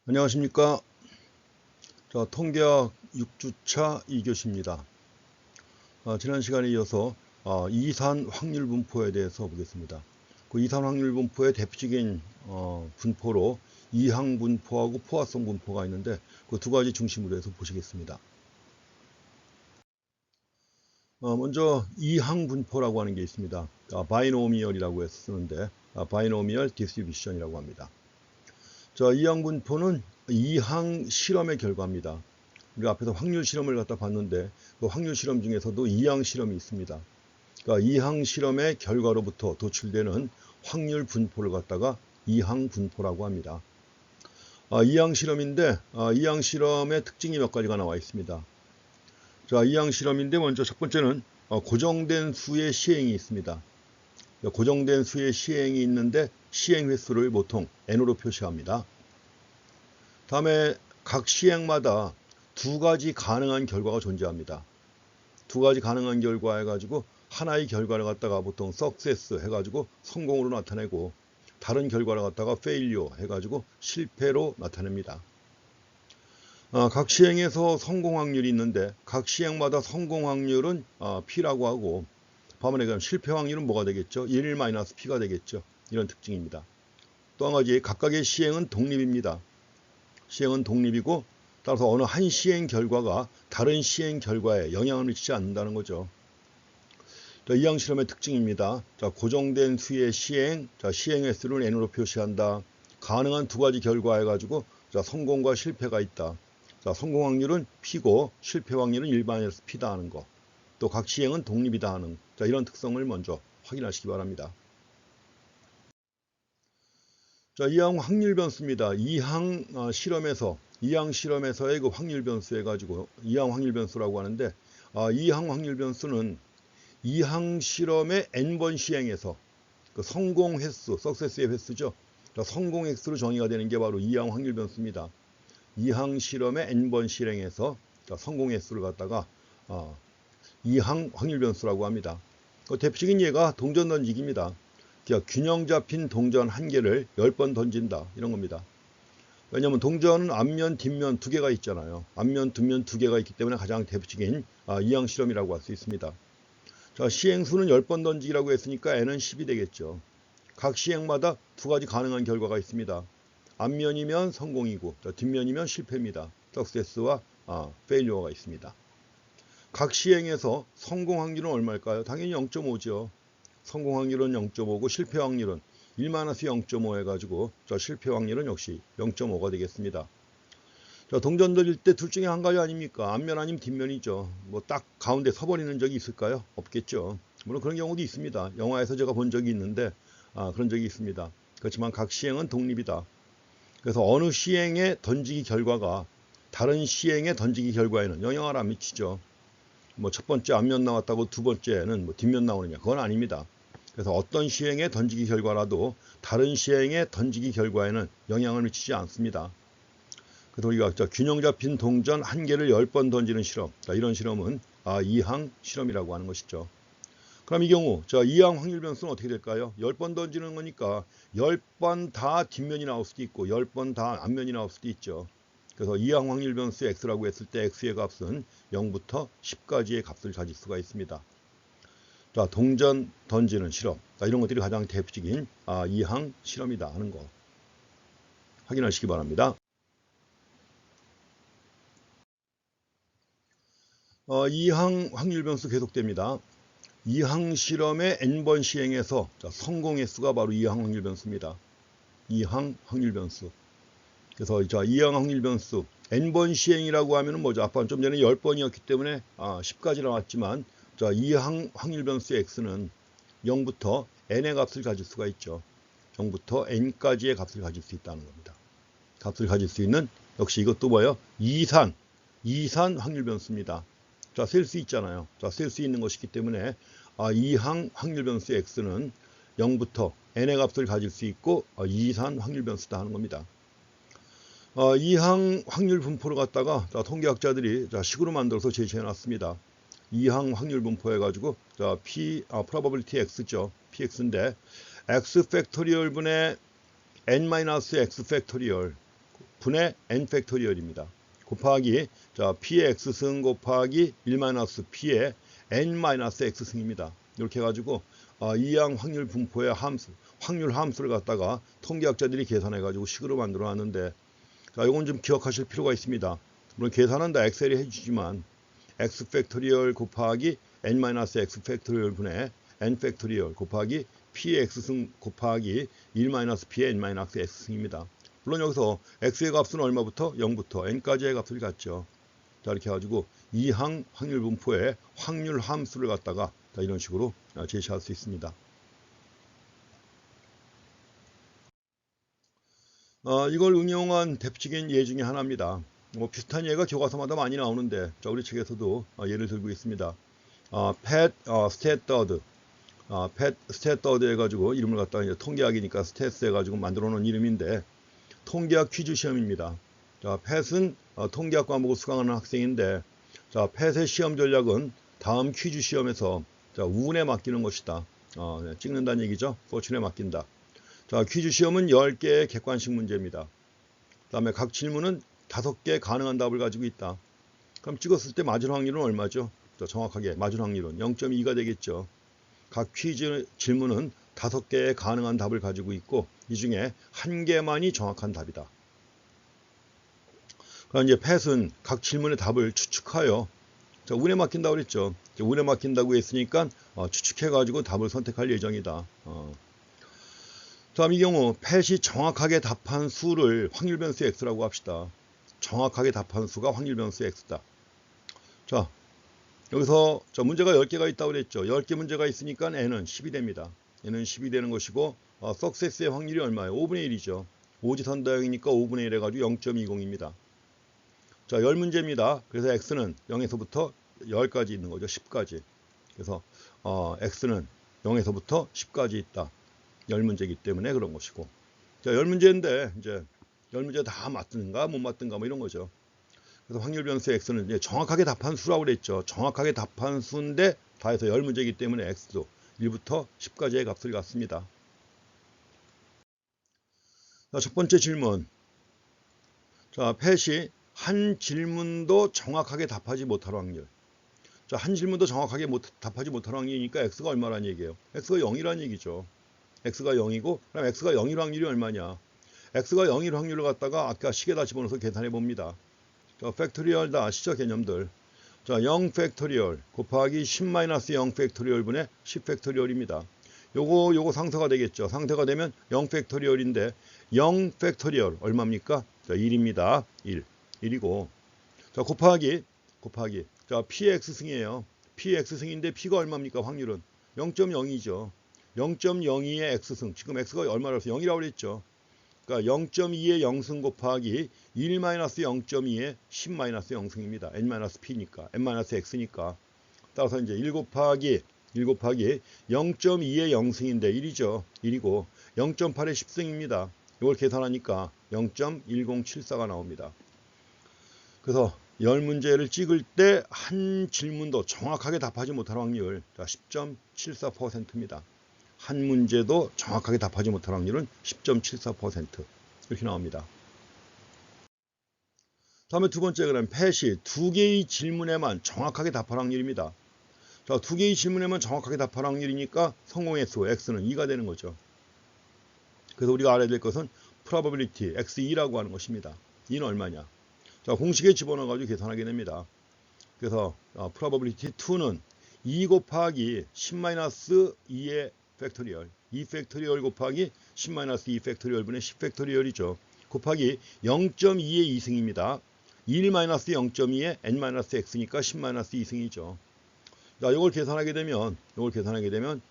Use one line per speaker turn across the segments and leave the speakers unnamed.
안녕하십니까. 자, 통계학 6주차 2교시입니다. 지난 시간에 이어서 이산 확률 분포에 대해서 보겠습니다. 그 이산 확률 분포의 대표적인 분포로 이항 분포하고 포화성 분포가 있는데 그 두 가지 중심으로 해서 보시겠습니다. 먼저 이항 분포라고 하는 게 있습니다. 바이노미얼이라고 해서 쓰는데 바이노미얼 디스트리뷰션이라고 합니다. 자, 이항 분포는 이항 실험의 결과입니다. 우리가 앞에서 확률 실험을 갖다 봤는데 그 확률 실험 중에서도 이항 실험이 있습니다. 그러니까 이항 실험의 결과로부터 도출되는 확률 분포를 갖다가 이항 분포라고 합니다. 이항 실험인데 이항 실험의 특징이 몇 가지가 나와 있습니다. 자, 이항 실험인데 먼저 첫 번째는 고정된 수의 시행이 있습니다. 고정된 수의 시행이 있는데 시행 횟수를 보통 n으로 표시합니다. 다음에 각 시행마다 두 가지 가능한 결과가 존재합니다. 두 가지 가능한 결과 해가지고 하나의 결과를 갖다가 보통 success 해가지고 성공으로 나타내고 다른 결과를 갖다가 failure 해가지고 실패로 나타냅니다. 각 시행에서 성공 확률이 있는데 각 시행마다 성공 확률은 P라고 하고 반면에 그럼 실패 확률은 뭐가 되겠죠? 1-P가 되겠죠. 이런 특징입니다. 또 한 가지 각각의 시행은 독립입니다. 시행은 독립이고 따라서 어느 한 시행 결과가 다른 시행 결과에 영향을 미치지 않는다는 거죠. 자, 이항 실험의 특징입니다. 자, 고정된 수의 시행, 자, 시행 횟수를 n으로 표시한다. 가능한 두 가지 결과 해가지고 자, 성공과 실패가 있다. 자, 성공 확률은 P고 실패 확률은 1-P다 하는 거. 또 각 시행은 독립이다 하는 자, 이런 특성을 먼저 확인하시기 바랍니다. 자, 이항 확률 변수입니다. 이항 실험에서의 그 확률 변수 해가지고 이항 확률 변수라고 하는데 이항 확률 변수는 이항 실험의 n번 시행에서 그 성공 횟수, 석세스의 횟수죠. 성공 횟수로 정의가 되는 게 바로 이항 확률 변수입니다. 이항 실험의 n번 실행에서 성공 횟수를 갖다가 이항 확률 변수라고 합니다. 그 대표적인 예가 동전 던지기입니다. 균형 잡힌 동전 한 개를 10번 던진다 이런 겁니다. 왜냐하면 동전은 앞면, 뒷면 두 개가 있잖아요. 앞면, 뒷면 두 개가 있기 때문에 가장 대표적인 이항 실험이라고 할 수 있습니다. 자, 시행수는 10번 던지기라고 했으니까 n은 10이 되겠죠. 각 시행마다 두 가지 가능한 결과가 있습니다. 앞면이면 성공이고 뒷면이면 실패입니다. success와 failure가 있습니다. 각 시행에서 성공 확률은 얼마일까요? 당연히 0.5죠. 성공 확률은 0.5고 실패 확률은 1-0.5 해가지고 실패 확률은 역시 0.5가 되겠습니다. 자, 동전 던질 때 둘 중에 한 가지 아닙니까? 앞면 아니면 뒷면이죠. 뭐 딱 가운데 서버리는 적이 있을까요? 없겠죠. 물론 그런 경우도 있습니다. 영화에서 제가 본 적이 있는데 그런 적이 있습니다. 그렇지만 각 시행은 독립이다. 그래서 어느 시행의 던지기 결과가 다른 시행의 던지기 결과에는 영향을 안 미치죠. 뭐 첫 번째 앞면 나왔다고 두 번째는 뭐 뒷면 나오느냐, 그건 아닙니다. 그래서 어떤 시행의 던지기 결과라도 다른 시행의 던지기 결과에는 영향을 미치지 않습니다. 그래서 우리가 균형 잡힌 동전 한 개를 10번 던지는 실험, 이런 실험은 이항 실험이라고 하는 것이죠. 그럼 이 경우 이항 확률 변수는 어떻게 될까요? 10번 던지는 거니까 10번 다 뒷면이 나올 수도 있고 10번 다 앞면이 나올 수도 있죠. 그래서 이항 확률 변수 x라고 했을 때 x의 값은 0부터 10까지의 값을 가질 수가 있습니다. 자, 동전 던지는 실험, 이런 것들이 가장 대표적인 이항 실험이다 하는 거 확인하시기 바랍니다. 이항 확률 변수 계속됩니다. 이항 실험의 n번 시행에서 성공 횟수가 바로 이항 확률 변수입니다. 이항 확률 변수. 그래서 이항 확률 변수 n번 시행이라고 하면은 뭐죠? 아까 좀 전에 10번이었기 때문에 10까지 나왔지만 이항 확률 변수 x는 0부터 n의 값을 가질 수가 있죠. 0부터 n까지의 값을 가질 수 있다는 겁니다. 값을 가질 수 있는 역시 이것도 뭐예요? 이산 확률 변수입니다. 자, 셀 수 있잖아요. 자, 셀 수 있는 것이기 때문에 이항 확률 변수 x는 0부터 n의 값을 가질 수 있고 이산 확률 변수다 하는 겁니다. 이항 확률 분포를 갖다가 통계학자들이 식으로 만들어서 제시해 놨습니다. 이항 확률 분포 해가지고 probability x죠. px인데 x 팩토리얼 분의 n-x 팩토리얼 분의 n 팩토리얼입니다. 곱하기 자 p의 x승 곱하기 1-p의 n-x승입니다. 이렇게 해가지고 이항 확률 분포의 함수, 확률 함수를 갖다가 통계학자들이 계산해가지고 식으로 만들어 놨는데, 자, 이건 좀 기억하실 필요가 있습니다. 물론 계산은 다 엑셀이 해주지만 x 팩토리얼 곱하기 n-x 팩토리얼 분의 n 팩토리얼 곱하기 p의 x승 곱하기 1-p의 n-x승입니다. 물론 여기서 x의 값은 얼마부터? 0부터 n까지의 값을 갖죠. 자, 이렇게 해가지고 이항 확률 분포의 확률 함수를 갖다가 자, 이런 식으로 제시할 수 있습니다. 이걸 응용한 대표적인 예 중에 하나입니다. 뭐 비슷한 예가 교과서마다 많이 나오는데, 자, 우리 책에서도 예를 들고 있습니다. 팻 스탯더드, 팻 스탯더드 해가지고 이름을 갖다가 이제 통계학이니까 스탯스 해가지고 만들어 놓은 이름인데, 통계학 퀴즈 시험입니다. 자, 팻은 통계학 과목을 수강하는 학생인데, 자, 팻의 시험 전략은 다음 퀴즈 시험에서 자, 운에 맡기는 것이다. 네, 찍는다는 얘기죠. 포춘에 맡긴다. 자, 퀴즈 시험은 10개의 객관식 문제입니다. 그 다음에 각 질문은 5개 가능한 답을 가지고 있다. 그럼 찍었을 때 맞을 확률은 얼마죠? 자, 정확하게 맞을 확률은 0.2가 되겠죠. 각 퀴즈 질문은 5개의 가능한 답을 가지고 있고, 이 중에 1개만이 정확한 답이다. 그럼 이제 팻은 각 질문의 답을 추측하여, 자, 운에 맡긴다고 그랬죠. 운에 맡긴다고 했으니까 추측해가지고 답을 선택할 예정이다. 다음 이 경우 팻이 정확하게 답한 수를 확률 변수 x라고 합시다. 정확하게 답한 수가 확률 변수 x다. 자, 여기서 문제가 10개가 있다고 그랬죠. 10개 문제가 있으니까 n은 10이 됩니다. n은 10이 되는 것이고 석세스의 확률이 얼마예요? 5분의 1이죠. 오지선다형이니까 5분의 1 해가지고 0.20입니다. 자, 10문제입니다. 그래서 x는 0에서부터 10까지 있는 거죠. 10까지. 그래서 x는 0에서부터 10까지 있다. 10문제이기 때문에 그런 것이고. 자, 10문제인데 이제 10문제 다 맞든가 못 맞든가 뭐 이런 거죠. 그래서 확률 변수 x는 이제 정확하게 답한 수라고 그랬죠. 정확하게 답한 수인데 다 해서 10문제이기 때문에 x도 1부터 10까지의 값을 갖습니다. 자, 첫 번째 질문. 자, 팻이 한 질문도 정확하게 답하지 못할 확률. 자, 한 질문도 정확하게 답하지 못할 확률이니까 x가 얼마란 얘기예요? x가 0이란 얘기죠. x가 0이고, 그럼 x가 0일 확률이 얼마냐? x가 0일 확률을 갖다가 아까 식에다 집어넣어서 계산해 봅니다. 자, 팩토리얼 다 아시죠? 개념들. 자, 0 팩토리얼 곱하기 10-0 팩토리얼 분의 10 팩토리얼입니다. 요거 상수가 되겠죠. 상수가 되면 0 팩토리얼인데 0 팩토리얼 얼마입니까? 자, 1입니다. 1이고. 자, 곱하기. 자, px승이에요. px승인데 p가 얼마입니까? 확률은 0.02죠. 0.02의 x승. 지금 x가 얼마라서 0이라고 그랬죠. 그러니까 0.2의 0승 곱하기 1-0.2의 10-0승입니다. n-p니까, n-x니까. 따라서 이제 1 곱하기 0.2의 0승인데 1이죠. 1이고 0.8의 10승입니다. 이걸 계산하니까 0.1074가 나옵니다. 그래서 10문제를 찍을 때 한 질문도 정확하게 답하지 못할 확률 10.74%입니다. 한 문제도 정확하게 답하지 못할 확률은 10.74% 이렇게 나옵니다. 다음에 두 번째 그럼 팻이 두 개의 질문에만 정확하게 답할 확률입니다. 자, 두 개의 질문에만 정확하게 답할 확률이니까 성공의 수 x는 2가 되는 거죠. 그래서 우리가 알아야 될 것은 probability x2라고 하는 것입니다. 2는 얼마냐? 자, 공식에 집어넣어 가지고 계산하게 됩니다. 그래서 probability 2는 2 곱하기 10-2의 팩토리얼 2 팩토리얼 곱하기 10-2 팩토리얼 분의 10 팩토리얼이죠. 곱하기 0.2의 2승입니다. 1-0.2의 n-x니까 10-2승이죠. 자, 이걸 계산하게 되면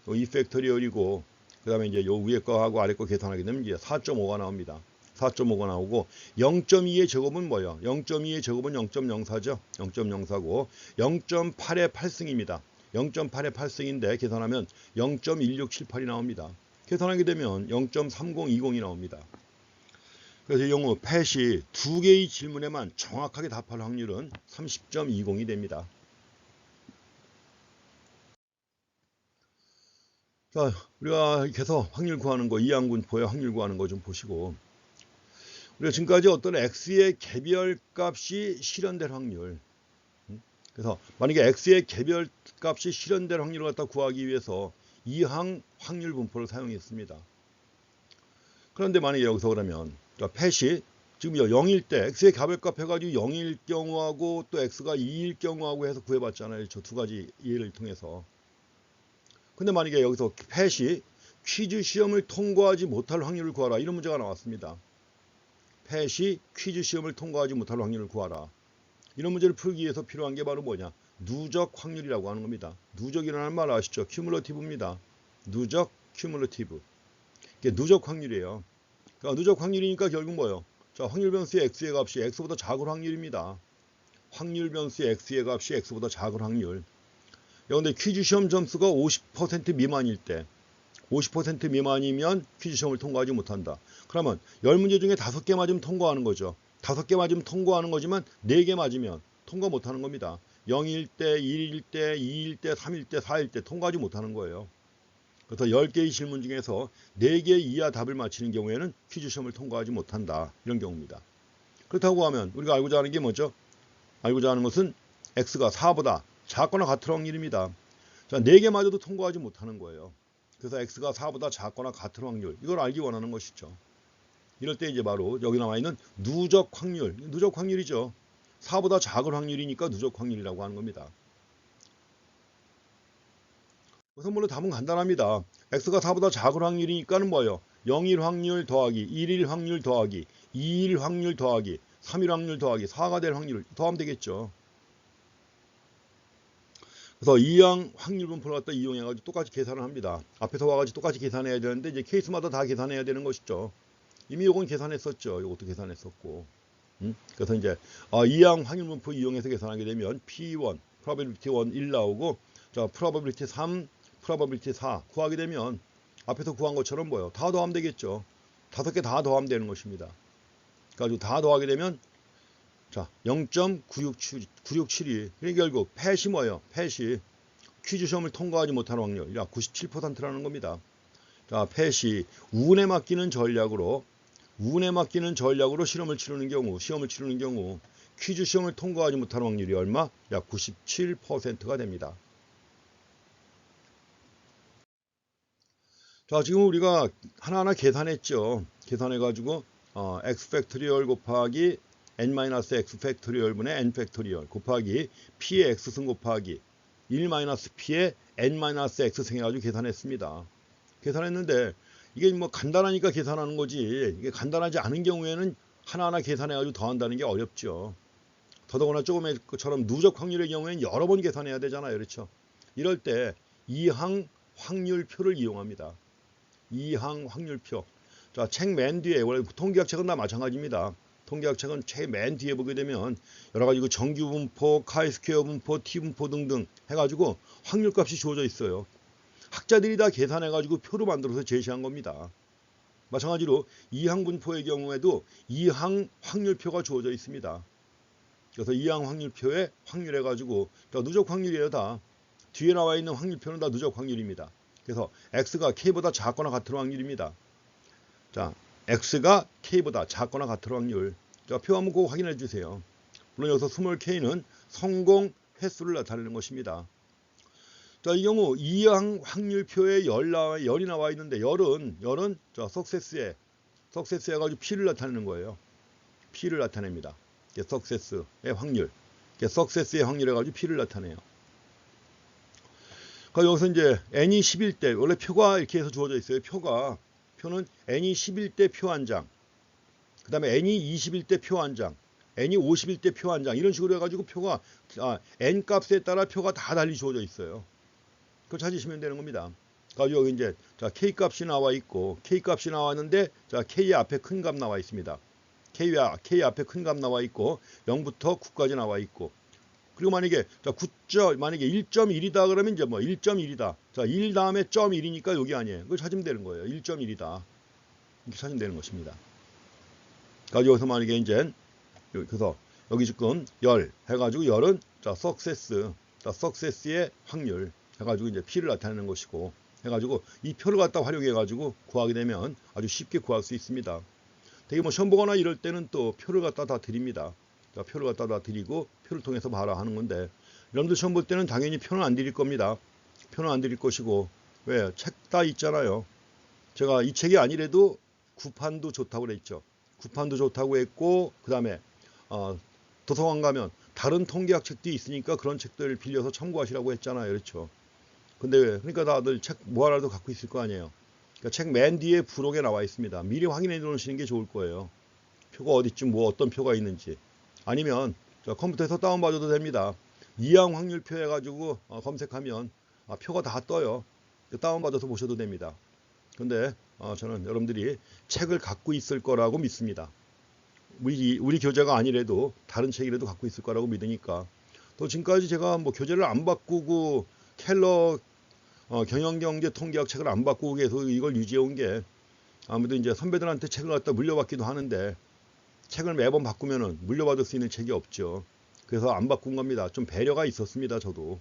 2 팩토리얼이고 그다음에 이제 요 위에 거하고 아래 거 계산하게 되면 이제 4.5가 나옵니다. 4.5가 나오고 0.2의 제곱은 뭐예요? 0.2의 제곱은 0.04죠. 0.04고 0.8의 8승입니다. 0.8의 8승인데 계산하면 0.1678이 나옵니다. 계산하게 되면 0.3020이 나옵니다. 그래서 이 경우 팻이 두 개의 질문에만 정확하게 답할 확률은 30.20이 됩니다. 자, 우리가 계속 확률 구하는 거, 이항분포의 확률 구하는 거 좀 보시고 우리가 지금까지 어떤 x의 개별값이 실현될 확률. 그래서 만약에 x의 개별값이 실현될 확률을 갖다 구하기 위해서 이항 확률 분포를 사용했습니다. 그런데 만약에 여기서 그러면 펫이 지금 0일 때 x의 개별값 해가지고 0일 경우하고 또 x가 2일 경우하고 해서 구해봤잖아요. 저 두 가지 예를 통해서. 근데 만약에 여기서 펫이 퀴즈 시험을 통과하지 못할 확률을 구하라. 이런 문제가 나왔습니다. 펫이 퀴즈 시험을 통과하지 못할 확률을 구하라. 이런 문제를 풀기 위해서 필요한 게 바로 뭐냐? 누적 확률이라고 하는 겁니다. 누적이라는 말 아시죠? 큐뮬러티브입니다. 누적, 큐뮬러티브. 이게 누적 확률이에요. 그러니까 누적 확률이니까 결국 뭐예요? 자, 확률 변수의 x의 값이 x보다 작을 확률입니다. 확률 변수의 x의 값이 x보다 작을 확률. 그런데 퀴즈 시험 점수가 50% 미만일 때 50% 미만이면 퀴즈 시험을 통과하지 못한다. 그러면 10문제 중에 5개 맞으면 통과하는 거죠. 5개 맞으면 통과하는 거지만 4개 맞으면 통과 못하는 겁니다. 0일 때, 1일 때, 2일 때, 3일 때, 4일 때 통과하지 못하는 거예요. 그래서 10개의 질문 중에서 4개 이하 답을 맞히는 경우에는 퀴즈 시험을 통과하지 못한다. 이런 경우입니다. 그렇다고 하면 우리가 알고자 하는 게 뭐죠? 알고자 하는 것은 x가 4보다 작거나 같을 확률입니다. 자, 4개 맞아도 통과하지 못하는 거예요. 그래서 x가 4보다 작거나 같을 확률, 이걸 알기 원하는 것이죠. 이럴 때 이제 바로 여기 나와 있는 누적 확률, 누적 확률이죠. 4보다 작을 확률이니까 누적 확률이라고 하는 겁니다. 우선 물론 답은 간단합니다. x가 4보다 작을 확률이니까는 뭐예요? 0일 확률 더하기 1일 확률 더하기 2일 확률 더하기 3일 확률 더하기 4가 될 확률 더하면 되겠죠. 그래서 이항 확률 분포를 갖다 이용해가지고 똑같이 계산을 합니다. 앞에서 와가지고 똑같이 계산해야 되는데 이제 케이스마다 다 계산해야 되는 것이죠. 이미 요건 계산했었죠. 요것도 계산했었고. 그래서 이제 이항 확률 분포 이용해서 계산하게 되면 P1, probability 1 나오고, 자, probability 3, probability 4 구하게 되면 앞에서 구한 것처럼 뭐예요? 다 더하면 되겠죠. 5개 다 더하면 되는 것입니다. 그래가지고 다 더하게 되면 자, 0.9672. 그러니까 결국 펫이 뭐예요? 펫이 퀴즈 시험을 통과하지 못하는 확률, 약 97%라는 겁니다. 자, 펫이 운에 맡기는 전략으로 시험을 치르는 경우 퀴즈 시험을 통과하지 못하는 확률이 얼마? 약 97%가 됩니다. 자, 지금 우리가 하나하나 계산했죠. 계산해가지고 x 팩토리얼 곱하기 n-x 팩토리얼 분의 n 팩토리얼 곱하기 p의 x승 곱하기 1-p의 n-x승 해가지고 계산했습니다. 계산했는데 이게 뭐 간단하니까 계산하는 거지, 이게 간단하지 않은 경우에는 하나하나 계산해가지고 더한다는 게 어렵죠. 더더구나 조금의 것처럼 누적 확률의 경우에는 여러 번 계산해야 되잖아요. 그렇죠? 이럴 때 이항 확률표를 이용합니다. 이항 확률표. 자, 책 맨 뒤에, 원래 통계학 책은 다 마찬가지입니다. 통계학 책은 책 맨 뒤에 보게 되면 여러 가지 정규 분포, 카이스퀘어 분포, T 분포 등등 해가지고 확률값이 주어져 있어요. 학자들이 다 계산해가지고 표로 만들어서 제시한 겁니다. 마찬가지로 이항 분포의 경우에도 이항 확률표가 주어져 있습니다. 그래서 이항 확률표에 확률해가지고 누적 확률이에요. 다 뒤에 나와 있는 확률표는 다 누적 확률입니다. 그래서 x가 k보다 작거나 같을 확률입니다. 자, x가 k보다 작거나 같을 확률. 자, 표 한번 꼭 확인해 주세요. 물론 여기서 스몰 k는 성공 횟수를 나타내는 것입니다. 자, 이 경우 이항 확률표에 열이 나와 있는데 열은 자, 석세스에 가지고 p를 나타내는 거예요. p를 나타냅니다. 석세스의 확률. 석세스의 확률 해가지고 p를 나타내요. 그러니까 여기서 이제 n이 10일 때, 원래 표가 이렇게 해서 주어져 있어요. 표는 n이 10일 때 표 한 장, 그 다음에 n이 20일 때 표 한 장, n이 50일 때 표 한 장, 이런 식으로 해가지고 표가 n 값에 따라 표가 다 달리 주어져 있어요. 그걸 찾으시면 되는 겁니다. 그러니까 여기 이제 자, k 값이 나와 있고, k 값이 나왔는데 자, k 앞에 큰 값 나와 있습니다. k 앞에 큰 값 나와 있고 0부터 9까지 나와 있고, 그리고 만약에 자, 만약에 1.1이다 그러면 이제 뭐 1.1이다. 자, 1 다음에 0.1이니까 여기 아니에요. 그걸 찾으면 되는 거예요. 1.1이다. 이렇게 찾으면 되는 것입니다. 그러니까 여기서 만약에 이제 그래서 여기 지금 열 해가지고 열은 자, 석세스의 확률 해가지고 이제 p를 나타내는 것이고, 해가지고 이 표를 갖다 활용해가지고 구하게 되면 아주 쉽게 구할 수 있습니다. 되게 뭐 시험 보거나 이럴 때는 또 표를 갖다 다 드립니다. 자, 표를 갖다 다 드리고 표를 통해서 봐라 하는 건데, 여러분들 시험 볼 때는 당연히 표는 안 드릴 겁니다. 표는 안 드릴 것이고, 왜? 책 다 있잖아요. 제가 이 책이 아니래도 구판도 좋다고 그랬죠. 구판도 좋다고 했고, 그 다음에 도서관 가면 다른 통계학 책도 있으니까 그런 책들 빌려서 참고하시라고 했잖아요. 그렇죠. 근데 왜? 그러니까 다들 책 뭐 하나라도 갖고 있을 거 아니에요. 그러니까 책 맨 뒤에 부록에 나와 있습니다. 미리 확인해 놓으시는 게 좋을 거예요. 표가 어디쯤 뭐 어떤 표가 있는지. 아니면 컴퓨터에서 다운받아도 됩니다. 이항 확률표 해가지고 검색하면 표가 다 떠요. 다운받아서 보셔도 됩니다. 근데 저는 여러분들이 책을 갖고 있을 거라고 믿습니다. 우리 교재가 아니래도 다른 책이라도 갖고 있을 거라고 믿으니까. 또 지금까지 제가 뭐 교재를 안 바꾸고 켈러 경영경제 통계학 책을 안 바꾸고 계속 이걸 유지해 온 게, 아무래도 이제 선배들한테 책을 갖다 물려받기도 하는데 책을 매번 바꾸면은 물려받을 수 있는 책이 없죠. 그래서 안 바꾼 겁니다. 좀 배려가 있었습니다, 저도.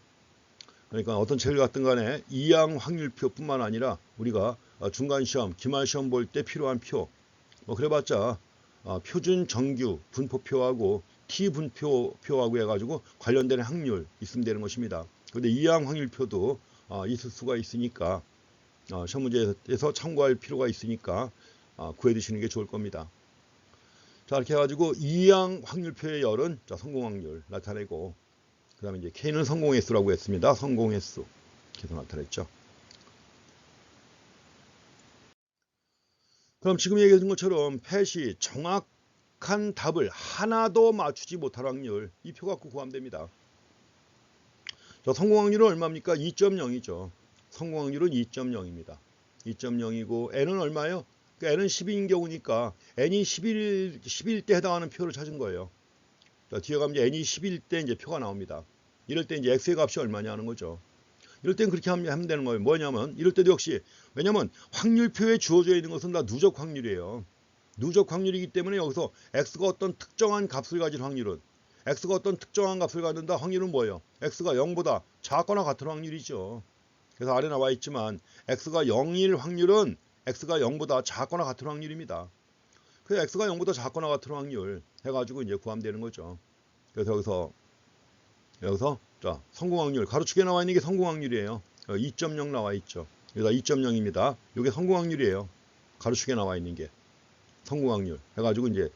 그러니까 어떤 책을 갖든 간에 이항 확률표뿐만 아니라 우리가 중간시험, 기말시험 볼 때 필요한 표, 뭐 그래봤자 표준 정규 분포표하고 T 분포표하고 해가지고 관련된 확률 있으면 되는 것입니다. 그런데 이항 확률표도 있을 수가 있으니까 시험 문제에서 참고할 필요가 있으니까 구해 두시는 게 좋을 겁니다. 자, 이렇게 해가지고 이항 확률표의 열은 성공 확률 나타내고, 그 다음에 이제 K는 성공 횟수라고 했습니다. 성공 횟수 계속 나타냈죠. 그럼 지금 얘기해 준 것처럼 펫이 정확한 답을 하나도 맞추지 못할 확률, 이 표 갖고 구하면 됩니다. 자, 성공 확률은 얼마입니까? 2.0이죠. 성공 확률은 2.0입니다. 2.0이고 n은 얼마예요? 그러니까 n은 10인 경우니까 n이 10일 때 해당하는 표를 찾은 거예요. 자, 뒤에 가면 이제 n이 10일 때 이제 표가 나옵니다. 이럴 때 이제 x의 값이 얼마냐 하는 거죠. 이럴 땐 그렇게 하면 되는 거예요. 뭐냐면 이럴 때도 역시, 왜냐면 확률표에 주어져 있는 것은 다 누적 확률이에요. 누적 확률이기 때문에 여기서 x가 어떤 특정한 값을 가진 확률은, x가 어떤 특정한 값을 갖는다 확률은 뭐예요? x가 0보다 작거나 같은 확률이죠. 그래서 아래 나와 있지만 x가 0일 확률은 x가 0보다 작거나 같은 확률입니다. 그래서 x가 0보다 작거나 같은 확률 해가지고 이제 구하면 되는 거죠. 그래서 여기서 자, 성공 확률 가로축에 나와 있는 게 성공 확률이에요. 2.0 나와 있죠. 여기다 2.0입니다. 이게 성공 확률이에요. 가로축에 나와 있는 게 성공 확률 해가지고 이제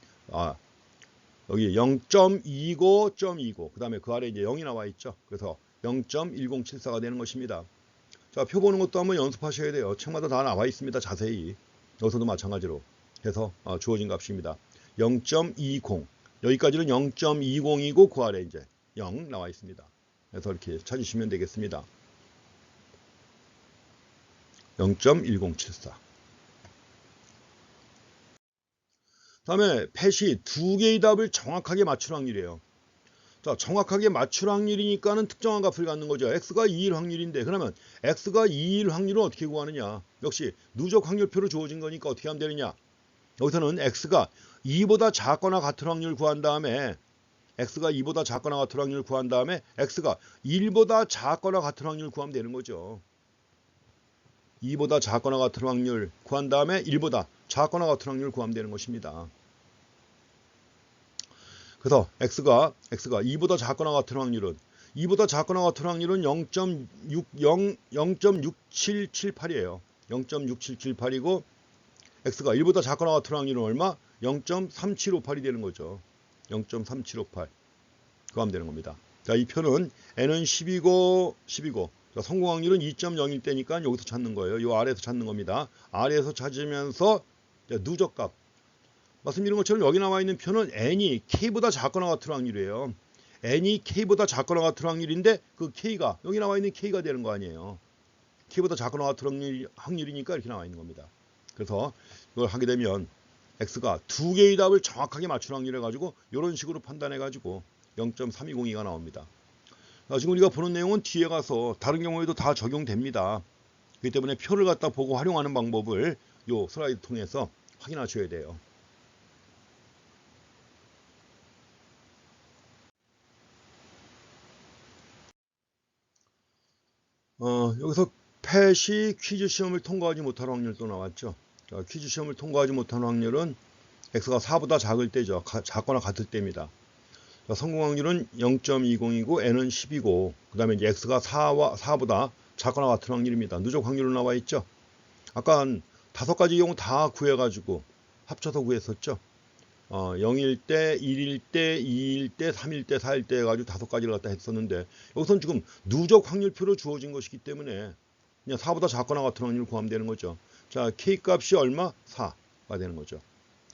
여기 0.25.29 그 다음에 그 아래 이제 0이 나와 있죠. 그래서 0.1074가 되는 것입니다. 자, 표 보는 것도 한번 연습하셔야 돼요. 책마다 다 나와 있습니다. 자세히. 여기서도 마찬가지로 해서 주어진 값입니다. 0.20 여기까지는 0.20이고 그 아래 이제 0 나와 있습니다. 그래서 이렇게 찾으시면 되겠습니다. 0.1074. 다음에 펫이 두 개의 답을 정확하게 맞출 확률이에요. 자, 정확하게 맞출 확률이니까는 특정한 값을 갖는 거죠. x가 2일 확률인데, 그러면 x가 2일 확률은 어떻게 구하느냐? 역시 누적 확률표로 주어진 거니까 어떻게 하면 되느냐? 여기서는 x가 2보다 작거나 같은 확률 구한 다음에 x가 2보다 작거나 같은 확률 구한 다음에 x가 1보다 작거나 같은 확률 구하면 되는 거죠. 2보다 작거나 같은 확률 구한 다음에 1보다 작거나 같은 확률 구하면 되는 것입니다. 그래서 x가 2보다 작거나 같은 확률은 2보다 작거나 같은 확률은 0.6778이에요. 0.6778이고 x가 1보다 작거나 같은 확률은 얼마? 0.3758이 되는 거죠. 0.3758. 그거 하면 되는 겁니다. 자, 이 표는 n은 10이고 자, 성공 확률은 2.0일 때니까 여기서 찾는 거예요. 이 아래에서 찾는 겁니다. 아래에서 찾으면서 누적값. 말씀드린 것처럼 여기 나와 있는 표는 n이 k보다 작거나 같은 확률이에요. n이 k보다 작거나 같은 확률인데 그 k가 여기 나와 있는 k가 되는 거 아니에요. k보다 작거나 같은 확률이니까 이렇게 나와 있는 겁니다. 그래서 이걸 하게 되면 x가 두 개의 답을 정확하게 맞출 확률을 가지고 이런 식으로 판단해 가지고 0.3202가 나옵니다. 지금 우리가 보는 내용은 뒤에 가서 다른 경우에도 다 적용됩니다. 그렇기 때문에 표를 갖다 보고 활용하는 방법을 이 슬라이드 통해서 확인하셔야 돼요. 여기서 펫이 퀴즈 시험을 통과하지 못할 확률도 나왔죠. 자, 퀴즈 시험을 통과하지 못한 확률은 x가 4보다 작을 때죠. 작거나 같을 때입니다. 자, 성공 확률은 0.20이고 n은 10이고 그 다음에 이제 x가 4보다 작거나 같은 확률입니다. 누적 확률로 나와 있죠. 아까 한 5가지 경우 다 구해가지고 합쳐서 구했었죠. 0일 때, 1일 때, 2일 때, 3일 때, 4일 때 해가지고 5가지를 갖다 했었는데 여기서는 지금 누적 확률표로 주어진 것이기 때문에 그냥 4보다 작거나 같은 확률을 구하면 되는 거죠. 자, K 값이 얼마? 4가 되는 거죠.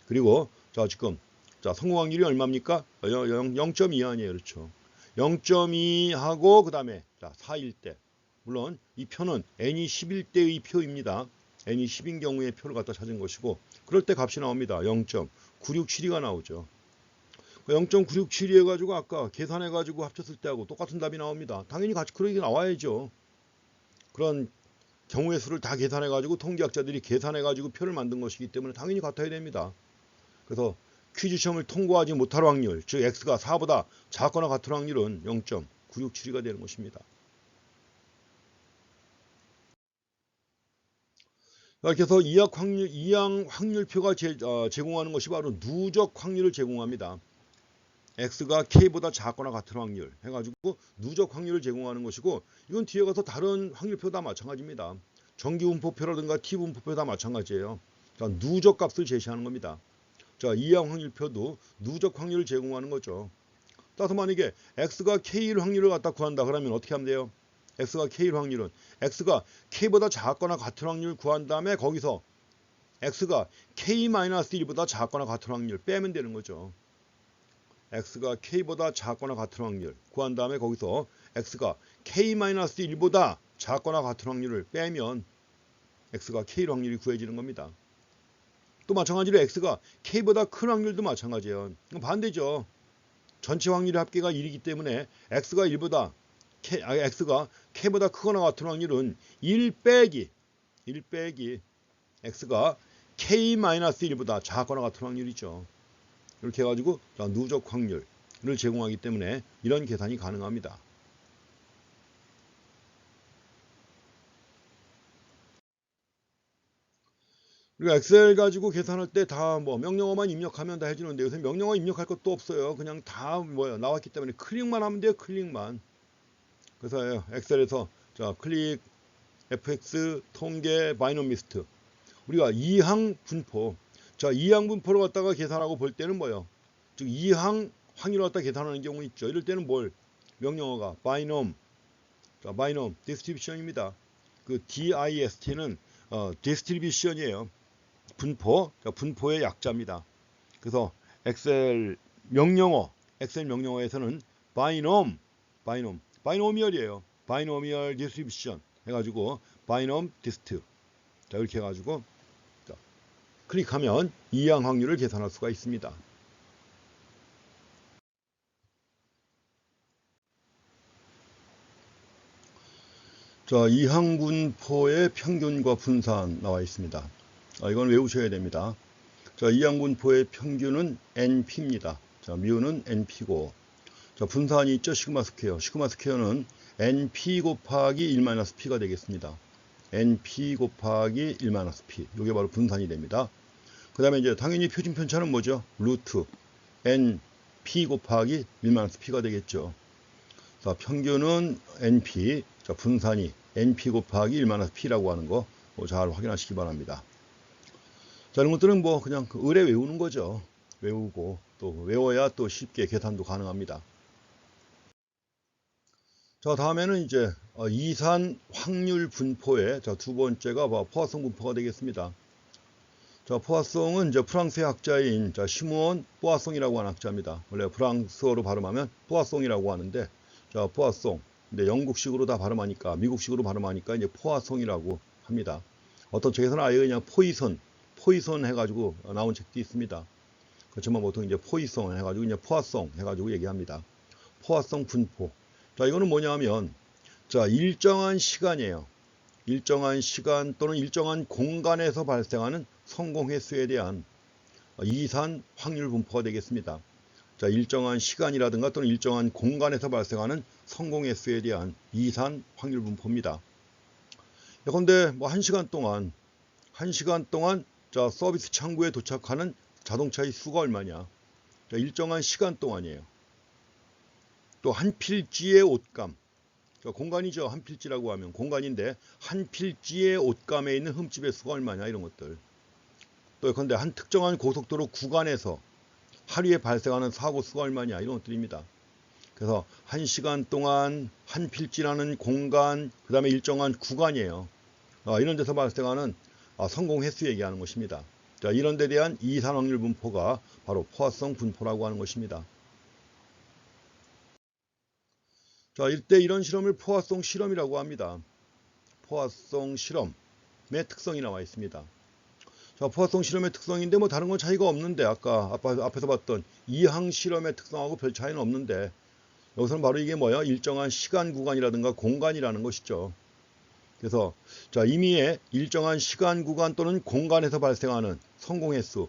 그리고 자 지금 자 성공 확률이 얼마입니까? 0.2 아니에요. 그렇죠. 0.2 하고 그 다음에 자 4일 때 물론 이 표는 n이 11대의 표입니다. n이 10인 경우에 표를 갖다 찾은 것이고 그럴 때 값이 나옵니다. 0.967가 나오죠. 0.967이 해가지고 아까 계산해가지고 합쳤을 때하고 똑같은 답이 나옵니다. 당연히 같이 그렇게 나와야죠. 그런 경우의 수를 다 계산해가지고 통계학자들이 계산해가지고 표를 만든 것이기 때문에 당연히 같아야 됩니다. 그래서 퀴즈 시험을 통과하지 못할 확률, 즉 x가 4보다 작거나 같은 확률은 0.967가 되는 것입니다. 이렇게 해서 이항 확률표가 제공하는 것이 바로 누적 확률을 제공합니다. x가 k보다 작거나 같은 확률 해가지고 누적 확률을 제공하는 것이고 이건 뒤에 가서 다른 확률표 다 마찬가지입니다. 정기분포표라든가 t분포표 다 마찬가지예요. 자, 누적 값을 제시하는 겁니다. 자, 이항 확률표도 누적 확률을 제공하는 거죠. 따라서 만약에 x가 k일 확률을 갖다 구한다 그러면 어떻게 하면 돼요? x가 k일 확률은 x가 k보다 작거나 같은 확률 구한 다음에 거기서 x가 k-1보다 작거나 같은 확률 빼면 되는 거죠. x가 k보다 작거나 같은 확률 구한 다음에 거기서 x가 k-1보다 작거나 같은 확률을 빼면 x가 k일 확률이 구해지는 겁니다. 또 마찬가지로 x가 k보다 큰 확률도 마찬가지예요. 반대죠. 전체 확률의 합계가 1이기 때문에 x가 x가 k보다 크거나 같은 확률은 1 빼기 x가 k-1보다 작거나 같은 확률이죠. 이렇게 해가지고 누적 확률을 제공하기 때문에 이런 계산이 가능합니다. 그리고 엑셀 가지고 계산할 때 다 뭐 명령어만 입력하면 다 해주는데 요새 명령어 입력할 것도 없어요. 그냥 다 나왔기 때문에 클릭만 하면 돼요. 클릭만. 그래서 엑셀에서 자 클릭 fx 통계 바이노미스트 우리가 이항 분포 자 이항 분포를 갖다가 계산하고 볼 때는 뭐예요? 즉 이항 확률을 갖다 계산하는 경우 있죠. 이럴 때는 뭘 명령어가 바이놈 자 바이놈 디스트리뷰션입니다. 그 dist는 디스트리뷰션이에요. 분포, 분포의 약자입니다. 그래서 엑셀 명령어에서는 바이노미얼이에요. 바이노미얼 디스트리뷰션 해가지고 바이놈 디스트 자 이렇게 해가지고 자, 클릭하면 이항 확률을 계산할 수가 있습니다. 자, 이항 분포의 평균과 분산 나와 있습니다. 이건 외우셔야 됩니다. 자, 이항 분포의 평균은 NP입니다. 자, 미우는 NP고, 자, 분산이 있죠. 시그마 스퀘어. 시그마 스퀘어는 NP 곱하기 1-P가 되겠습니다. NP 곱하기 1-P. 이게 바로 분산이 됩니다. 그 다음에 이제 당연히 표준 편차는 뭐죠? 루트 NP 곱하기 1-P가 되겠죠. 자, 평균은 NP, 자, 분산이 NP 곱하기 1-P라고 하는 거 잘 확인하시기 바랍니다. 자, 이런 것들은 뭐 그냥 의뢰 외우는 거죠. 외우고 또 외워야 또 쉽게 계산도 가능합니다. 자, 다음에는 이제 이산 확률 분포의 자, 두 번째가 포화성 분포가 되겠습니다. 자, 포화성은 이제 프랑스의 학자인 자, 시므온 포화송이라고 하는 학자입니다. 원래 프랑스어로 발음하면 포화송이라고 하는데 자, 포화송. 근데 영국식으로 다 발음하니까 미국식으로 발음하니까 이제 포화송이라고 합니다. 어떤 책에서는 아예 그냥 포이선 해가지고 나온 책도 있습니다. 그렇지만 보통 이제 포이성 해가지고 이제 포화성 해가지고 얘기합니다. 포화성 분포. 자, 이거는 뭐냐면 자, 일정한 시간이에요. 일정한 시간 또는 일정한 공간에서 발생하는 성공 횟수에 대한 이산 확률 분포가 되겠습니다. 자, 일정한 시간이라든가 또는 일정한 공간에서 발생하는 성공 횟수에 대한 이산 확률 분포입니다. 예컨대 뭐 1시간 동안 자, 서비스 창구에 도착하는 자동차의 수가 얼마냐. 자, 일정한 시간 동안이에요. 또 한 필지의 옷감. 공간이죠. 한 필지라고 하면 공간인데 한 필지의 옷감에 있는 흠집의 수가 얼마냐 이런 것들. 또 예컨대 한 특정한 고속도로 구간에서 하루에 발생하는 사고 수가 얼마냐 이런 것들입니다. 그래서 한 시간 동안 한 필지라는 공간, 그 다음에 일정한 구간이에요. 이런 데서 발생하는 성공 횟수 얘기하는 것입니다. 자, 이런 데 대한 이산 확률 분포가 바로 포화성 분포라고 하는 것입니다. 자, 이때 이런 실험을 포화성 실험이라고 합니다. 포화성 실험의 특성이 나와 있습니다. 자, 포화성 실험의 특성인데 뭐 다른 건 차이가 없는데 아까 앞에서 봤던 이항 실험의 특성하고 별 차이는 없는데 여기서는 바로 이게 뭐야? 일정한 시간 구간이라든가 공간이라는 것이죠. 그래서 자, 임의의 일정한 시간 구간 또는 공간에서 발생하는 성공 횟수는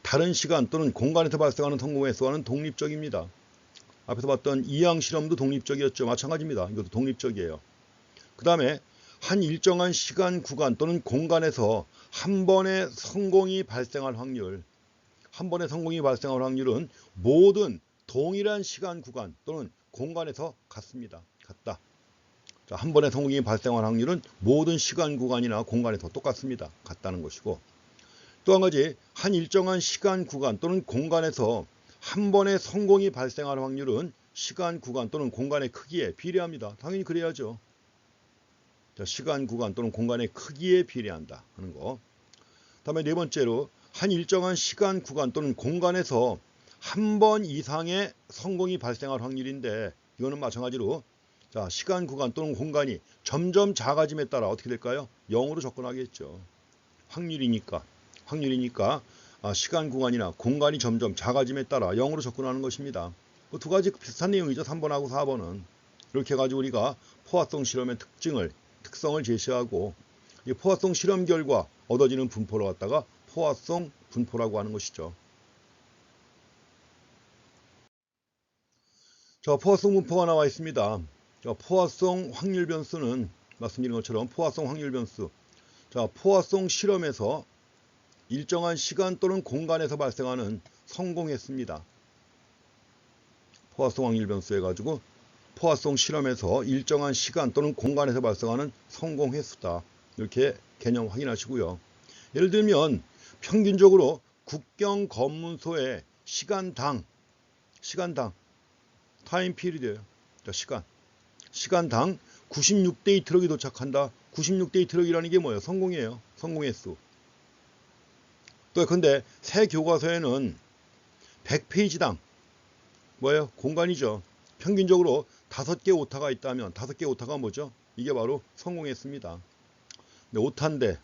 다른 시간 또는 공간에서 발생하는 성공 횟수와는 독립적입니다. 앞에서 봤던 이항 실험도 독립적이었죠. 마찬가지입니다. 이것도 독립적이에요. 그 다음에 한 일정한 시간 구간 또는 공간에서 한 번의 성공이 발생할 확률, 한 번의 성공이 발생할 확률은 모든 동일한 시간 구간 또는 공간에서 같습니다. 같다. 자, 한 번의 성공이 발생할 확률은 모든 시간 구간이나 공간에서 똑같습니다. 같다는 것이고, 또 한 가지 한 일정한 시간 구간 또는 공간에서 한 번의 성공이 발생할 확률은 시간 구간 또는 공간의 크기에 비례합니다. 당연히 그래야죠. 자, 시간 구간 또는 공간의 크기에 비례한다 하는 거. 다음에 네 번째로 한 일정한 시간 구간 또는 공간에서 한 번 이상의 성공이 발생할 확률인데 이거는 마찬가지로 자, 시간 구간 또는 공간이 점점 작아짐에 따라 어떻게 될까요? 0으로 접근하겠죠. 확률이니까 시간 구간이나 공간이 점점 작아짐에 따라 0으로 접근하는 것입니다. 두 가지 비슷한 내용이죠. 3번하고 4번은. 이렇게 해가지고 우리가 포화성 실험의 특성을 제시하고 이 포화성 실험 결과 얻어지는 분포를 갖다가 포화성 분포라고 하는 것이죠. 자, 포화성 분포가 나와 있습니다. 자, 포화성 확률 변수는 말씀드린 것처럼 포화성 확률 변수. 자, 포화성 실험에서 일정한 시간 또는 공간에서 발생하는 성공 횟수입니다. 포화성 확률 변수 해가지고 포화성 실험에서 일정한 시간 또는 공간에서 발생하는 성공 횟수다. 이렇게 개념 확인하시고요. 예를 들면 평균적으로 국경 검문소의 시간당 타임 피리드예요. 시간당 96대의 트럭이 도착한다. 96대의 트럭이라는 게 뭐예요? 성공이에요. 성공 횟수. 또 근데 새 교과서에는 100페이지당 뭐예요? 공간이죠. 평균적으로 5개 오타가 있다면 5개 오타가 뭐죠? 이게 바로 성공 횟수입니다. 오타인데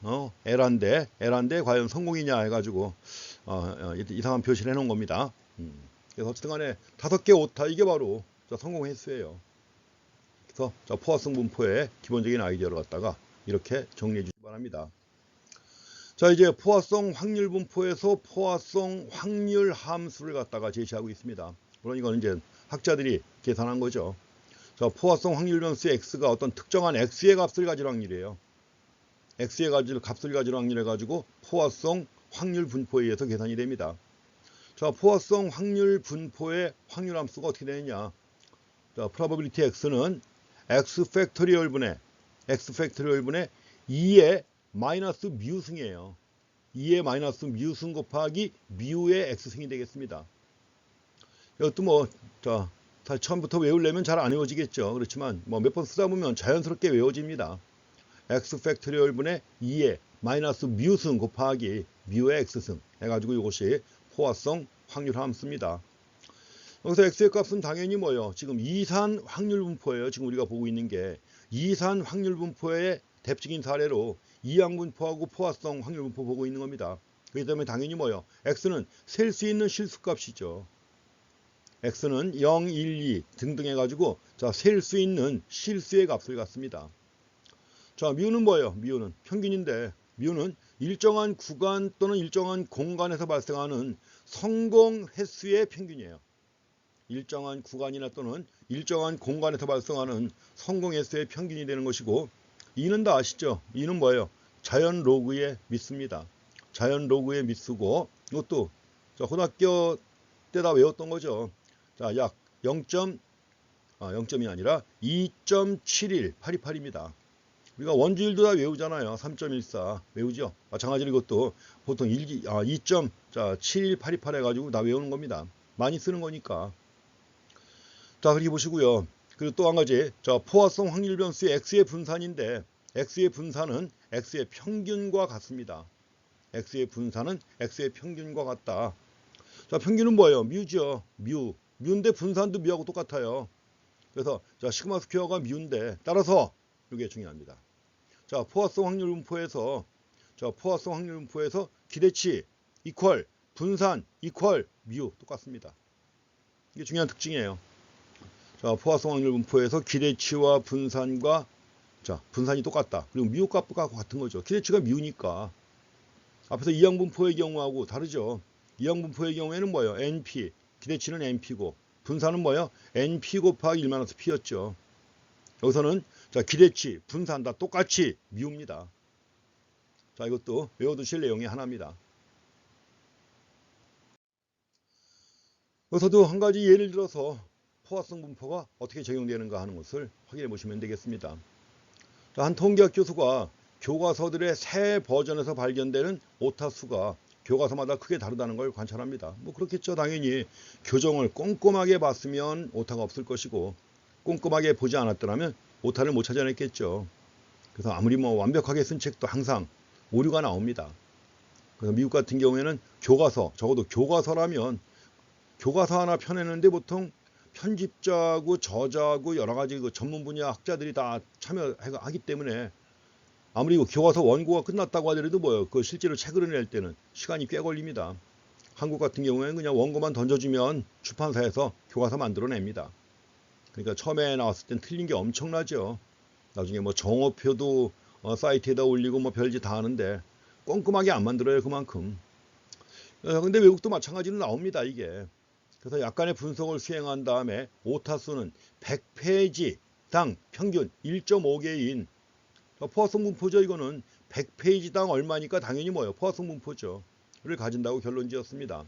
L한데 과연 성공이냐 해가지고 이상한 표시를 해놓은 겁니다. 그래서 어쨌든 간에 5개 오타 이게 바로 성공 횟수예요. 그래서 포화성 분포의 기본적인 아이디어를 갖다가 이렇게 정리해 주시기 바랍니다. 자, 이제 포화성 확률 분포에서 포화성 확률 함수를 갖다가 제시하고 있습니다. 물론 이건 이제 학자들이 계산한 거죠. 자, 포화성 확률 변수 x가 어떤 특정한 x의 값을 가질 확률이에요. x의 값을 가질 확률 해가지고 포화성 확률 분포에 의해서 계산이 됩니다. 자, 포화성 확률 분포의 확률 함수가 어떻게 되느냐. 자, probability x는 x 팩토리얼 분의 2의 마이너스 뮤승이에요. 2의 마이너스 뮤승 곱하기 뮤의 x승이 되겠습니다. 이것도 사실 처음부터 외우려면 잘 안 외워지겠죠. 그렇지만 몇 번 쓰다 보면 자연스럽게 외워집니다. x 팩토리얼 분의 2의 마이너스 뮤승 곱하기 뮤의 x승 해가지고 이것이 포화성 확률 함수입니다. 여기서 x의 값은 당연히 뭐예요? 지금 이산 확률 분포예요. 지금 우리가 보고 있는 게 이산 확률 분포의 대표적인 사례로 이항 분포하고 포화성 확률 분포 보고 있는 겁니다. 그렇기 때문에 당연히 뭐예요? x는 셀 수 있는 실수값이죠. x는 0, 1, 2 등등 해가지고 셀 수 있는 실수의 값을 갖습니다. 자, 뮤는 뭐예요? 뮤는 평균인데 뮤는 일정한 구간 또는 일정한 공간에서 발생하는 성공 횟수의 평균이에요. 일정한 구간이나 또는 일정한 공간에서 발생하는 성공 횟수의 평균이 되는 것이고, 2는 다 아시죠? 2는 뭐예요? 자연 로그의 미수입니다. 자연 로그의 미수고 이것도 자, 고등학교 때 다 외웠던 거죠. 자, 약 0점이 아니라 2.71828입니다. 우리가 원주율도 다 외우잖아요. 3.14 외우죠. 마찬가지로 이것도 보통 2.7188 해가지고 다 외우는 겁니다. 많이 쓰는 거니까. 자, 그렇게 보시고요. 그리고 또 한 가지, 자, 포화성 확률 변수의 x의 분산인데 x의 분산은 x의 평균과 같습니다. x의 분산은 x의 평균과 같다. 자, 평균은 뭐예요? 뮤죠. 뮤인데 분산도 뮤하고 똑같아요. 그래서 자, 시그마 스퀘어가 뮤인데 따라서 이게 중요합니다. 자, 포화성 확률 분포에서 기대치 이퀄 분산 이퀄 뮤 똑같습니다. 이게 중요한 특징이에요. 자, 포화성 확률 분포에서 기대치와 분산과 자, 분산이 똑같다. 그리고 뮤 값과 같은 거죠. 기대치가 뮤니까. 앞에서 이항 분포의 경우하고 다르죠. 이항 분포의 경우에는 뭐예요? NP. 기대치는 NP고 분산은 뭐예요? NP 곱하기 1-P였죠. 여기서는 자, 기대치, 분산 다 똑같이 뮤입니다. 자, 이것도 외워두실 내용의 하나입니다. 여기서도 한 가지 예를 들어서 포화성 분포가 어떻게 적용되는가 하는 것을 확인해 보시면 되겠습니다. 자, 한 통계학 교수가 교과서들의 새 버전에서 발견되는 오타 수가 교과서마다 크게 다르다는 걸 관찰합니다. 뭐 그렇겠죠. 당연히 교정을 꼼꼼하게 봤으면 오타가 없을 것이고 꼼꼼하게 보지 않았더라면 오타를 못 찾아냈겠죠. 그래서 아무리 뭐 완벽하게 쓴 책도 항상 오류가 나옵니다. 그래서 미국 같은 경우에는 교과서, 적어도 교과서라면 교과서 하나 펴내는데 보통 편집자고 저자고 여러 가지 그 전문 분야 학자들이 다 참여하기 때문에 아무리 교과서 원고가 끝났다고 하더라도 뭐예요? 그 실제로 책을 낼 때는 시간이 꽤 걸립니다. 한국 같은 경우에는 그냥 원고만 던져주면 출판사에서 교과서 만들어냅니다. 그러니까 처음에 나왔을 땐 틀린 게 엄청나죠. 나중에 뭐 정오표도 사이트에다 올리고 뭐 별짓 다 하는데 꼼꼼하게 안 만들어요. 그만큼. 근데 외국도 마찬가지로 나옵니다. 이게. 그래서 약간의 분석을 수행한 다음에 오타수는 100페이지당 평균 1.5개인 포화성 분포죠. 이거는 100페이지당 얼마니까 당연히 뭐예요? 포화성 분포죠. 를 가진다고 결론 지었습니다.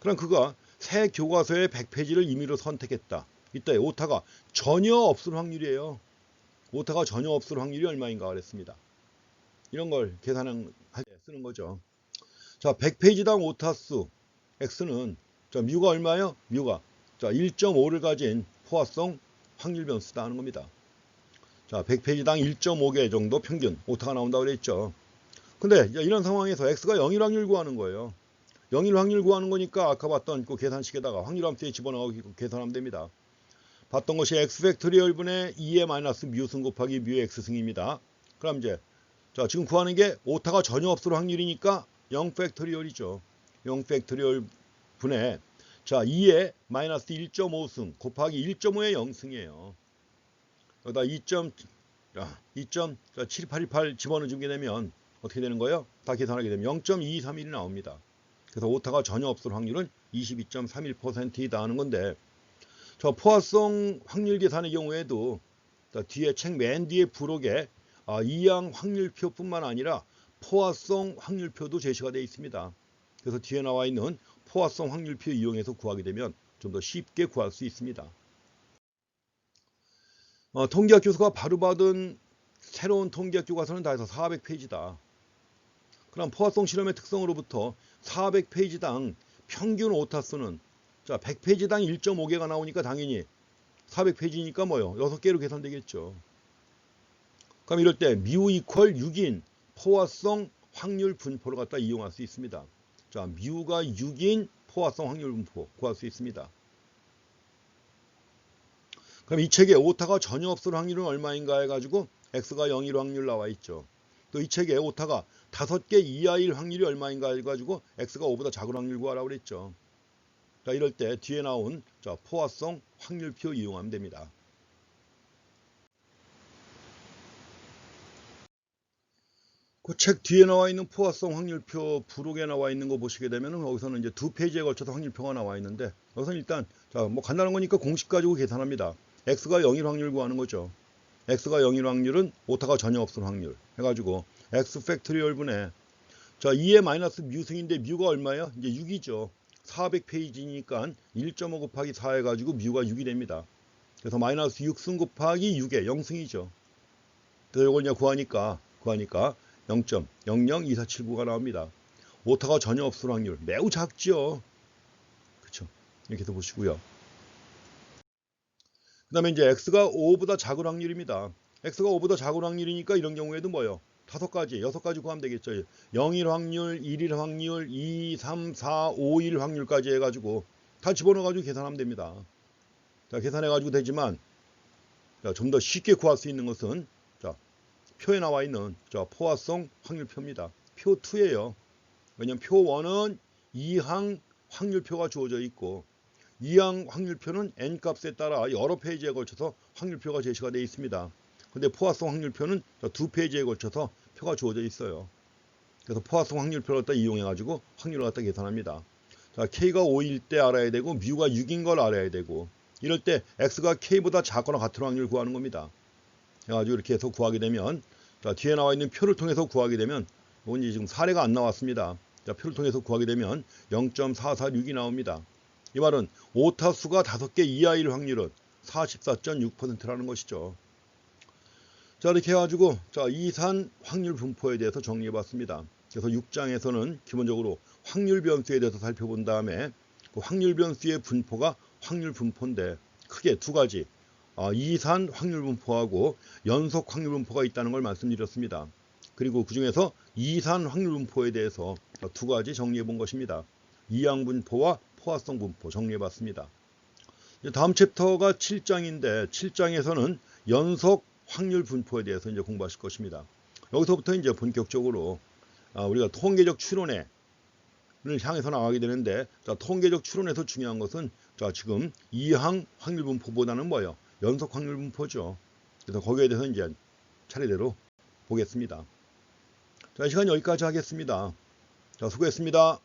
그럼 그가 새 교과서의 100페이지를 임의로 선택했다. 이때 오타가 전혀 없을 확률이에요. 오타가 전혀 없을 확률이 얼마인가 그랬습니다. 이런 걸 계산할 때 쓰는 거죠. 자, 100페이지당 오타수 x는 자, 뮤가 얼마예요? 뮤가 자, 1.5를 가진 포화성 확률 변수다 하는 겁니다. 자, 100페이지당 1.5개 정도 평균 오타가 나온다고 그랬죠. 근데 이런 상황에서 x가 0일 확률 구하는 거예요. 0일 확률 구하는 거니까 아까 봤던 그 계산식에다가 확률함수에 집어넣고 계산하면 됩니다. 봤던 것이 x 팩토리얼 분의 2의 마이너스 뮤승 곱하기 뮤의 x승입니다. 그럼 이제 자, 지금 구하는 게 오타가 전혀 없을 확률이니까 0 팩토리얼이죠. 0 팩토리얼 분의 자, 2의 마이너스 1.5승 곱하기 1.5의 0승이에요. 여기다 2.7818 집어넣어주게 되면 어떻게 되는 거예요? 다 계산하게 되면 0.231이 나옵니다. 그래서 오타가 전혀 없을 확률은 22.31%이다 하는 건데 저 포화성 확률 계산의 경우에도 뒤에 책 맨 뒤에 부록에 이항 확률표뿐만 아니라 포화성 확률표도 제시가 되어 있습니다. 그래서 뒤에 나와 있는 포화성 확률표 이용해서 구하게 되면 좀 더 쉽게 구할 수 있습니다. 통계학 교수가 바로 받은 새로운 통계학 교과서는 다 해서 400페이지다. 그럼 포화성 실험의 특성으로부터 400페이지당 평균 오타수는 자, 100페이지당 1.5개가 나오니까 당연히 400페이지니까 뭐요? 6개로 계산되겠죠. 그럼 이럴 때 뮤 이퀄 6인 포화성 확률 분포를 갖다 이용할 수 있습니다. 자, 뮤가 6인 포화성 확률 분포 구할 수 있습니다. 그럼 이 책에 오타가 전혀 없을 확률은 얼마인가 해가지고 x가 0일 확률 나와 있죠. 또 이 책에 오타가 5개 이하일 확률이 얼마인가 해가지고 x가 5보다 작은 확률 구하라고 그랬죠. 자, 이럴 때 뒤에 나온 자, 포화성 확률표 이용하면 됩니다. 그 책 뒤에 나와 있는 포화성 확률표 부록에 나와 있는 거 보시게 되면 여기서는 이제 2페이지에 걸쳐서 확률표가 나와 있는데 여기서는 일단 자, 뭐 간단한 거니까 공식 가지고 계산합니다. x가 0일 확률 구하는 거죠. x가 0일 확률은 오타가 전혀 없을 확률 해가지고 x 팩토리얼 분의 자, 2의 마이너스 뮤승인데 뮤가 얼마예요? 이제 6이죠. 400페이지니까 1.5 곱하기 4 해가지고 뮤가 6이 됩니다. 그래서 마이너스 6승 곱하기 6에 0승이죠. 그래서 이걸 이제 구하니까 0.002479가 나옵니다. 오타가 전혀 없을 확률 매우 작죠. 그렇죠. 이렇게 해서 보시고요. 그 다음에 이제 x가 5보다 작은 확률입니다. x가 5보다 작은 확률이니까 이런 경우에도 뭐예요? 5가지, 6가지 구하면 되겠죠. 0일 확률, 1일 확률, 2, 3, 4, 5일 확률까지 해가지고 다 집어넣어가지고 계산하면 됩니다. 자, 계산해가지고 되지만 좀 더 쉽게 구할 수 있는 것은 자, 표에 나와 있는 포화성 확률표입니다. 표 2예요. 왜냐면 표 1은 2항 확률표가 주어져 있고 2항 확률표는 n값에 따라 여러 페이지에 걸쳐서 확률표가 제시가 되어 있습니다. 근데 포화성 확률표는 2페이지에 걸쳐서 표가 주어져 있어요. 그래서 포화성 확률표를 갖다 이용해 가지고 확률을 갖다 계산합니다. 자, k가 5일 때 알아야 되고 뮤가 6인 걸 알아야 되고 이럴 때 x가 k보다 작거나 같은 확률을 구하는 겁니다. 해가지고 이렇게 해서 구하게 되면 자, 뒤에 나와 있는 표를 통해서 구하게 되면 이건 지금 사례가 안 나왔습니다. 자, 표를 통해서 구하게 되면 0.446이 나옵니다. 이 말은 오타수가 5개 이하일 확률은 44.6%라는 것이죠. 자, 이렇게 해가지고 이산 확률 분포에 대해서 정리해 봤습니다. 그래서 6장에서는 기본적으로 확률 변수에 대해서 살펴본 다음에 그 확률 변수의 분포가 확률 분포인데 크게 두 가지 이산 확률 분포하고 연속 확률 분포가 있다는 걸 말씀드렸습니다. 그리고 그 중에서 이산 확률 분포에 대해서 두 가지 정리해 본 것입니다. 이항 분포와 포화성 분포 정리해 봤습니다. 다음 챕터가 7장인데 7장에서는 연속 확률 분포에 대해서 이제 공부하실 것입니다. 여기서부터 이제 본격적으로 우리가 통계적 추론을 향해서 나가게 되는데 통계적 추론에서 중요한 것은 지금 이항 확률 분포보다는 뭐예요? 연속 확률 분포죠. 그래서 거기에 대해서 이제 차례대로 보겠습니다. 자, 이 시간 여기까지 하겠습니다. 자, 수고했습니다.